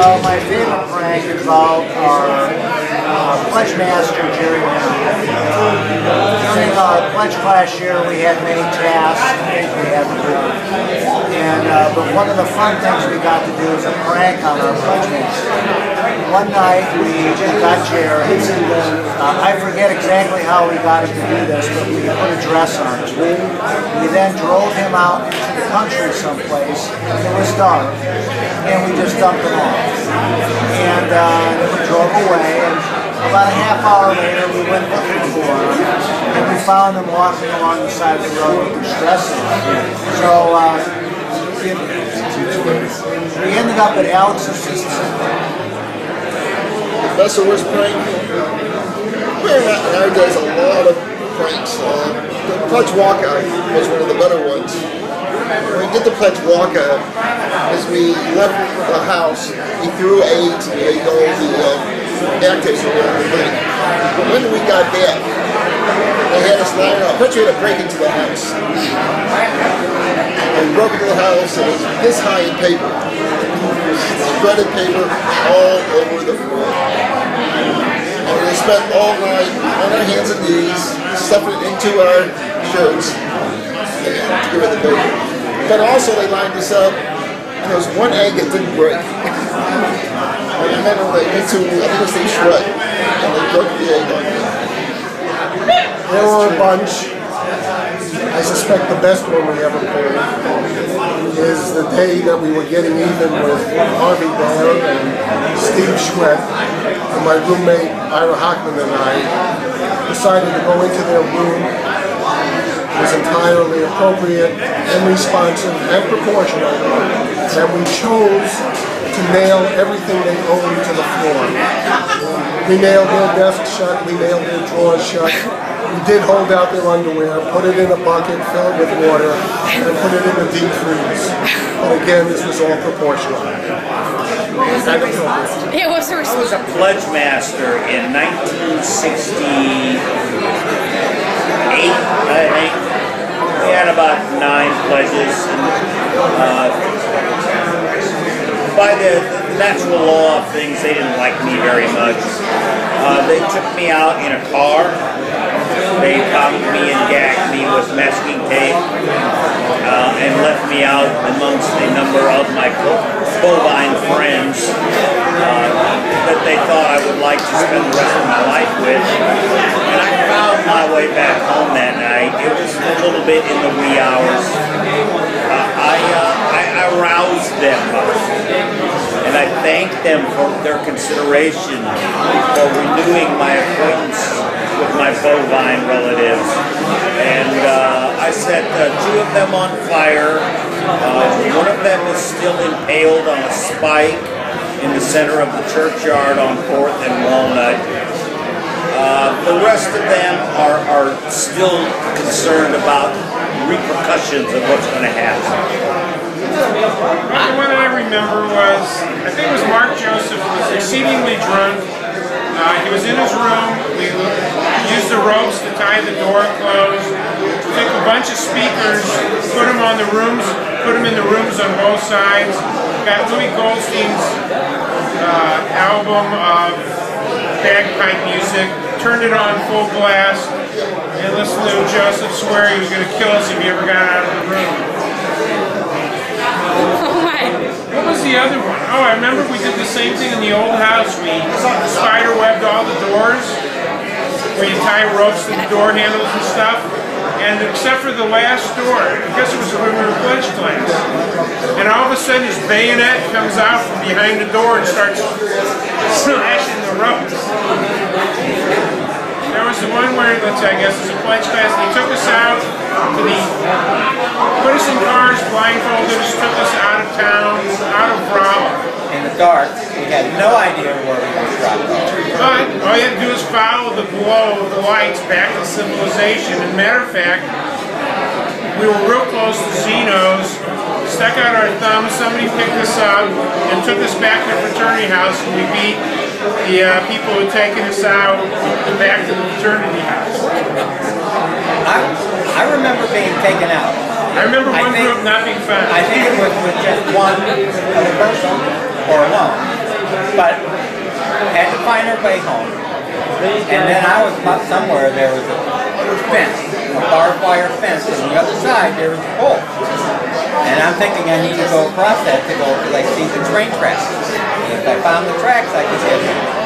Well, my favorite prank involved our pledge master, Jerry Mann. During pledge class year, we had many tasks and things we had to do. But one of the fun things we got to do was a prank on our pledge master. One night, we got Jerry. I forget exactly how we got him to do this, but we put a dress on him. We then drove him out into the country someplace. It was dark, and we just dumped him off. And we drove away, and about a half hour later we went looking for him, and we found him walking along the side of the road with his dress on. So we ended up at Alex's. That's the worst prank. Nowadays, a lot of pranks. The pledge walkout was one of the better ones. When we did the pledge walkout, as we left the house, he threw AIDS and laid all the actives around the thing. But when we got back, they had us lined up. First we had to break into the house. And we broke into the house, and it was this high in paper. Shredded paper all over the floor. And we spent all night on our hands and knees, stuffing it into our shirts, and to get rid of the paper. But also they lined us up, and there was one egg that didn't break. And then they went to, I think it was the shred, and they broke the egg on me. There were a bunch. I suspect the best one we ever pulled is the day that we were getting even with Harvey Baer and Steve Schwett, and my roommate Ira Hockman and I decided to go into their room. It was entirely appropriate and responsive and proportional, and we chose to nail everything they owned to the floor. We nailed their desks shut, we nailed their drawers shut. We did hold out their underwear, put it in a bucket filled with water, and put it in the deep freeze. But again, this was all proportional. It was a I was a pledge master in 1968, I think. We had about 9 pledges. By the natural law of things, they didn't like me very much. They took me out in a car. They bound me and gagged me with masking tape and left me out amongst a number of my bovine friends that they thought I would like to spend the rest of my life with. And I found my way back home that night. It was a little bit in the wee hours. I roused them and I thanked them for their consideration for renewing my acquaintance with my bovine relatives, and I set 2 of them on fire. One of them is still impaled on a spike in the center of the churchyard on 4th and Walnut. The rest of them are still concerned about repercussions of what's going to happen. The one I remember was, I think it was Mark Joseph, who was exceedingly drunk. He was in his room. We used the ropes to tie the door closed. We took a bunch of speakers, put them on the rooms, put them in the rooms on both sides. Got Louis Goldstein's album of bagpipe music, turned it on full blast, and listened to Joseph swear he was going to kill us if he ever got out of the room. What was the other one? Oh, I remember we did the same thing in the old house. We spider webbed all the doors, where you tie ropes to the door handles and stuff. And except for the last door, I guess it was when we were pledge class. And all of a sudden his bayonet comes out from behind the door and starts slashing the ropes. There was the one where, I guess it's a pledge class, and he took us out to put us in cars, blindfolded us, took us out of town, out of Rolla. In the dark, we had no idea where we were dropped off. But all you had to do is follow the glow of the lights back to civilization. And matter of fact, we were real close to Zeno's, stuck out our thumbs, somebody picked us up and took us back to the fraternity house, and we beat the people who had taken us out back to the fraternity house. I remember being taken out. I remember one group not being found. I think it was with just one other person or alone. But had to find our way home. And then I was about somewhere, there was a fence, a barbed wire fence, and on the other side there was a pole. And I'm thinking I need to go across that to go, because I see the train tracks. And if I found the tracks, I could get